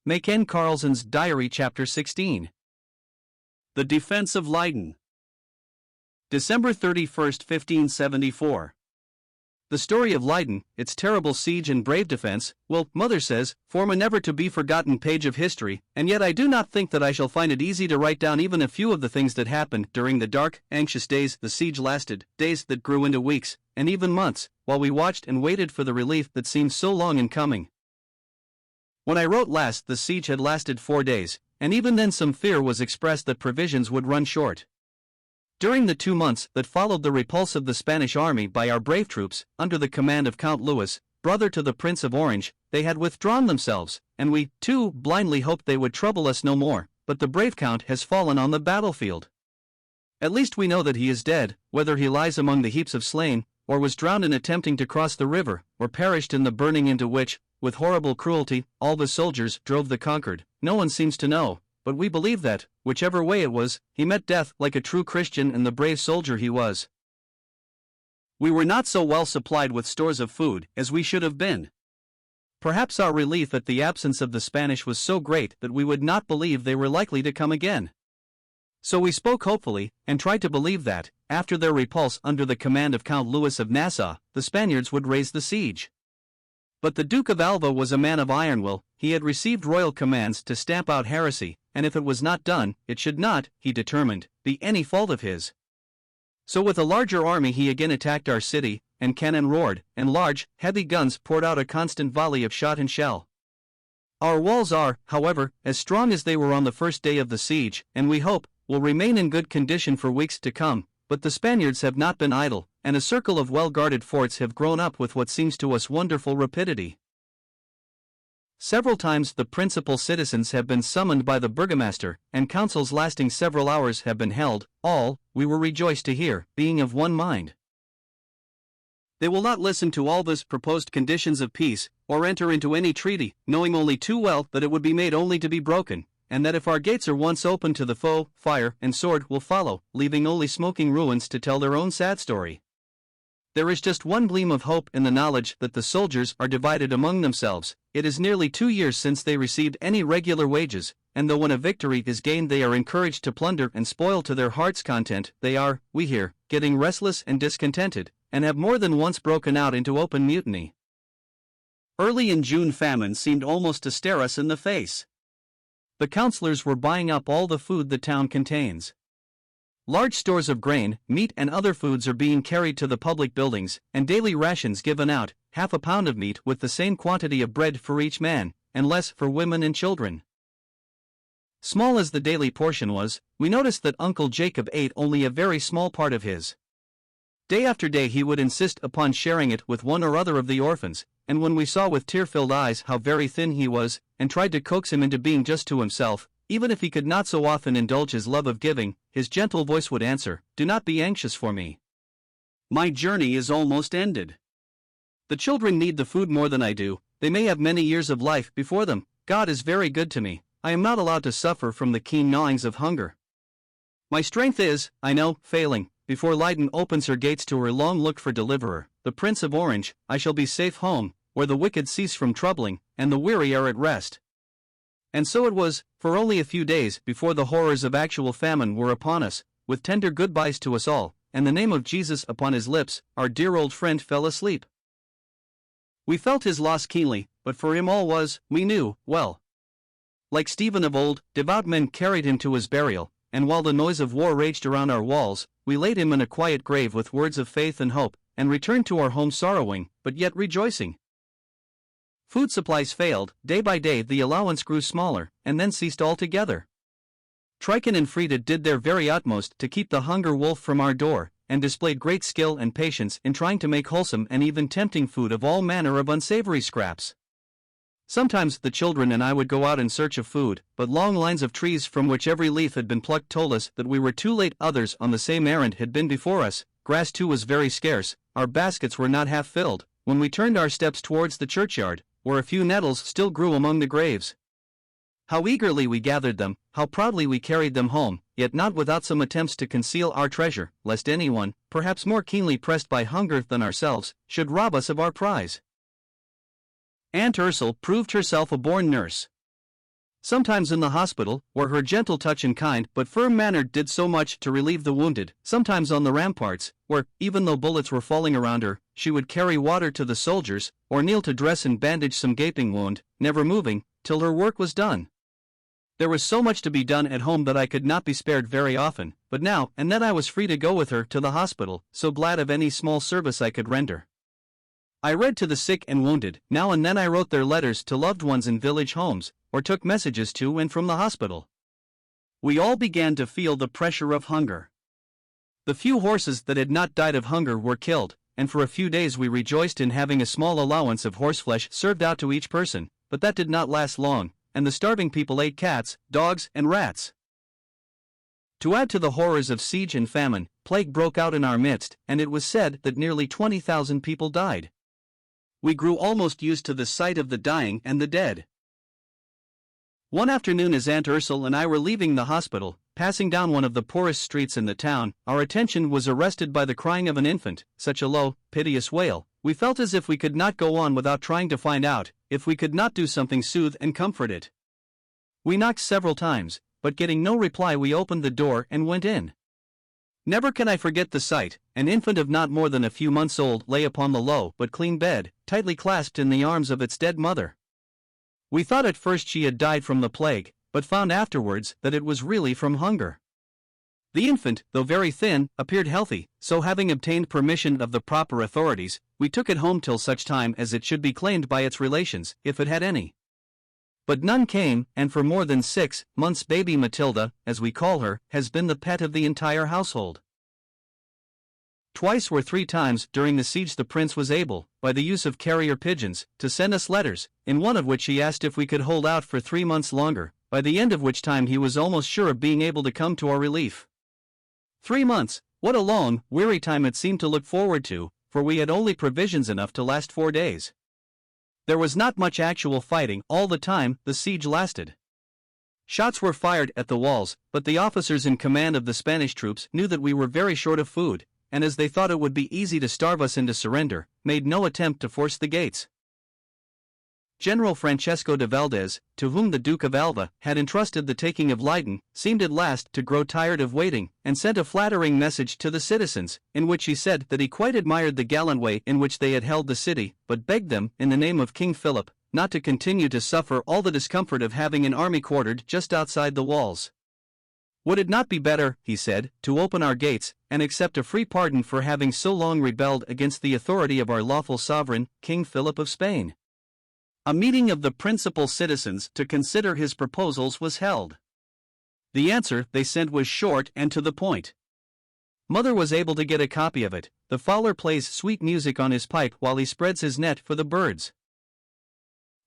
Mayken Karlzon's Diary Chapter 16. The Defense of Leyden. December 31, 1574. The story of Leyden, its terrible siege and brave defense, will, Mother says, form a never-to-be-forgotten page of history, and yet I do not think that I shall find it easy to write down even a few of the things that happened during the dark, anxious days the siege lasted, days that grew into weeks, and even months, while we watched and waited for the relief that seemed so long in coming. When I wrote last, the siege had lasted 4 days, and even then some fear was expressed that provisions would run short. During the 2 months that followed the repulse of the Spanish army by our brave troops, under the command of Count Louis, brother to the Prince of Orange, they had withdrawn themselves, and we, too, blindly hoped they would trouble us no more, but the brave Count has fallen on the battlefield. At least we know that he is dead, whether he lies among the heaps of slain, or was drowned in attempting to cross the river, or perished in the burning into which, with horrible cruelty, all the soldiers drove the conquered, no one seems to know, but we believe that, whichever way it was, he met death like a true Christian and the brave soldier he was. We were not so well supplied with stores of food as we should have been. Perhaps our relief at the absence of the Spanish was so great that we would not believe they were likely to come again. So we spoke hopefully, and tried to believe that, after their repulse under the command of Count Louis of Nassau, the Spaniards would raise the siege. But the Duke of Alva was a man of iron will. He had received royal commands to stamp out heresy, and if it was not done, it should not, he determined, be any fault of his. So with a larger army he again attacked our city, and cannon roared, and large, heavy guns poured out a constant volley of shot and shell. Our walls are, however, as strong as they were on the first day of the siege, and we hope, will remain in good condition for weeks to come, but the Spaniards have not been idle, and a circle of well-guarded forts have grown up with what seems to us wonderful rapidity. Several times the principal citizens have been summoned by the burgomaster, and councils lasting several hours have been held, all, we were rejoiced to hear, being of one mind. They will not listen to Alva's proposed conditions of peace, or enter into any treaty, knowing only too well that it would be made only to be broken, and that if our gates are once open to the foe, fire and sword will follow, leaving only smoking ruins to tell their own sad story. There is just one gleam of hope in the knowledge that the soldiers are divided among themselves. It is nearly 2 years since they received any regular wages, and though when a victory is gained they are encouraged to plunder and spoil to their heart's content, they are, we hear, getting restless and discontented, and have more than once broken out into open mutiny. Early in June famine seemed almost to stare us in the face. The councillors were buying up all the food the town contains. Large stores of grain, meat and other foods are being carried to the public buildings, and daily rations given out, half a pound of meat with the same quantity of bread for each man, and less for women and children. Small as the daily portion was, we noticed that Uncle Jacob ate only a very small part of his. Day after day he would insist upon sharing it with one or other of the orphans, and when we saw with tear-filled eyes how very thin he was, and tried to coax him into being just to himself, even if he could not so often indulge his love of giving, his gentle voice would answer, "Do not be anxious for me. My journey is almost ended. The children need the food more than I do. They may have many years of life before them. God is very good to me. I am not allowed to suffer from the keen gnawings of hunger. My strength is, I know, failing. Before Leyden opens her gates to her long-looked-for deliverer, the Prince of Orange, I shall be safe home, where the wicked cease from troubling, and the weary are at rest." And so it was, for only a few days before the horrors of actual famine were upon us, with tender goodbyes to us all, and the name of Jesus upon his lips, our dear old friend fell asleep. We felt his loss keenly, but for him all was, we knew, well. Like Stephen of old, devout men carried him to his burial, and while the noise of war raged around our walls, we laid him in a quiet grave with words of faith and hope, and returned to our home sorrowing, but yet rejoicing. Food supplies failed, day by day the allowance grew smaller, and then ceased altogether. Trychen and Frida did their very utmost to keep the hunger wolf from our door, and displayed great skill and patience in trying to make wholesome and even tempting food of all manner of unsavory scraps. Sometimes the children and I would go out in search of food, but long lines of trees from which every leaf had been plucked told us that we were too late. Others on the same errand had been before us. Grass too was very scarce, our baskets were not half filled, when we turned our steps towards the churchyard, where a few nettles still grew among the graves. How eagerly we gathered them, how proudly we carried them home, yet not without some attempts to conceal our treasure, lest anyone, perhaps more keenly pressed by hunger than ourselves, should rob us of our prize. Aunt Ursel proved herself a born nurse. sometimes in the hospital, where her gentle touch and kind but firm manner did so much to relieve the wounded, sometimes on the ramparts, where, even though bullets were falling around her, she would carry water to the soldiers, or kneel to dress and bandage some gaping wound, never moving, till her work was done. There was so much to be done at home that I could not be spared very often, but now and then I was free to go with her to the hospital, so glad of any small service I could render. I read to the sick and wounded, now and then I wrote their letters to loved ones in village homes, or took messages to and from the hospital. We all began to feel the pressure of hunger. The few horses that had not died of hunger were killed, and for a few days we rejoiced in having a small allowance of horseflesh served out to each person, but that did not last long, and the starving people ate cats, dogs, and rats. To add to the horrors of siege and famine, plague broke out in our midst, and it was said that nearly 20,000 people died. We grew almost used to the sight of the dying and the dead. One afternoon as Aunt Ursel and I were leaving the hospital, passing down one of the poorest streets in the town, our attention was arrested by the crying of an infant, such a low, piteous wail. We felt as if we could not go on without trying to find out if we could not do something soothe and comfort it. We knocked several times, but getting no reply we opened the door and went in. Never can I forget the sight. An infant of not more than a few months old lay upon the low but clean bed, tightly clasped in the arms of its dead mother. We thought at first she had died from the plague, but found afterwards that it was really from hunger. The infant, though very thin, appeared healthy, so having obtained permission of the proper authorities, we took it home till such time as it should be claimed by its relations, if it had any. But none came, and for more than 6 months baby Matilda, as we call her, has been the pet of the entire household. Twice or 3 times during the siege the prince was able, by the use of carrier pigeons, to send us letters, in one of which he asked if we could hold out for 3 months longer, by the end of which time he was almost sure of being able to come to our relief. 3 months, what a long, weary time it seemed to look forward to, for we had only provisions enough to last 4 days. There was not much actual fighting all the time the siege lasted. Shots were fired at the walls, but the officers in command of the Spanish troops knew that we were very short of food, and as they thought it would be easy to starve us into surrender, made no attempt to force the gates. General Francesco de Valdez, to whom the Duke of Alva had entrusted the taking of Leyden, seemed at last to grow tired of waiting, and sent a flattering message to the citizens, in which he said that he quite admired the gallant way in which they had held the city, but begged them, in the name of King Philip, not to continue to suffer all the discomfort of having an army quartered just outside the walls. Would it not be better, he said, to open our gates, and accept a free pardon for having so long rebelled against the authority of our lawful sovereign, King Philip of Spain? A meeting of the principal citizens to consider his proposals was held. The answer they sent was short and to the point. Mother was able to get a copy of it. The fowler plays sweet music on his pipe while he spreads his net for the birds.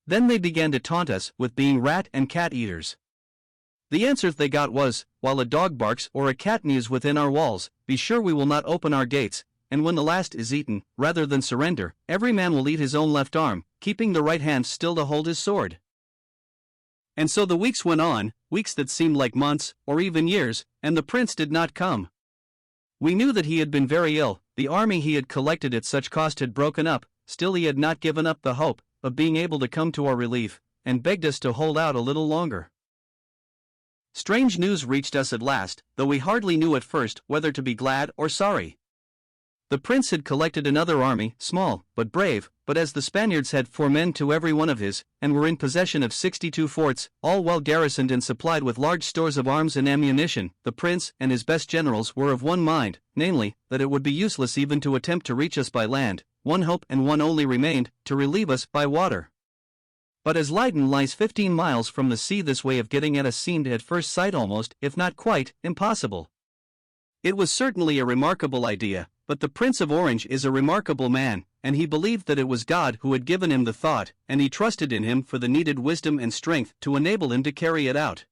Then they began to taunt us with being rat and cat eaters. The answer they got was, while a dog barks or a cat mews within our walls, be sure we will not open our gates, and when the last is eaten, rather than surrender, every man will eat his own left arm, keeping the right hand still to hold his sword. And so the weeks went on, weeks that seemed like months, or even years, and the prince did not come. We knew that he had been very ill, the army he had collected at such cost had broken up, still he had not given up the hope of being able to come to our relief, and begged us to hold out a little longer. Strange news reached us at last, though we hardly knew at first whether to be glad or sorry. The prince had collected another army, small, but brave, but as the Spaniards had 4 men to every one of his, and were in possession of 62 forts, all well garrisoned and supplied with large stores of arms and ammunition, the prince and his best generals were of one mind, namely, that it would be useless even to attempt to reach us by land. One hope and one only remained, to relieve us by water. But as Leyden lies 15 miles from the sea, this way of getting at us seemed at first sight almost, if not quite, impossible. It was certainly a remarkable idea, but the Prince of Orange is a remarkable man, and he believed that it was God who had given him the thought, and he trusted in him for the needed wisdom and strength to enable him to carry it out.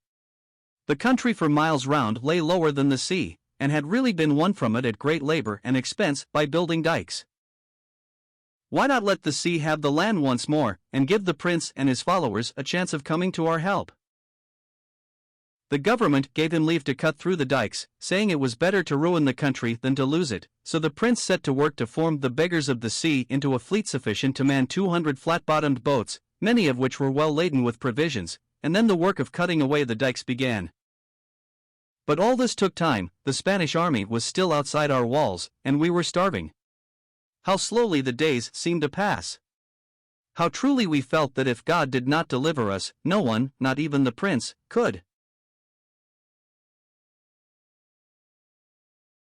The country for miles round lay lower than the sea, and had really been won from it at great labor and expense by building dikes. Why not let the sea have the land once more, and give the prince and his followers a chance of coming to our help? The government gave him leave to cut through the dikes, saying it was better to ruin the country than to lose it, so the prince set to work to form the beggars of the sea into a fleet sufficient to man 200 flat-bottomed boats, many of which were well laden with provisions, and then the work of cutting away the dikes began. But all this took time. The Spanish army was still outside our walls, and we were starving. How slowly the days seemed to pass! How truly we felt that if God did not deliver us, no one, not even the prince, could.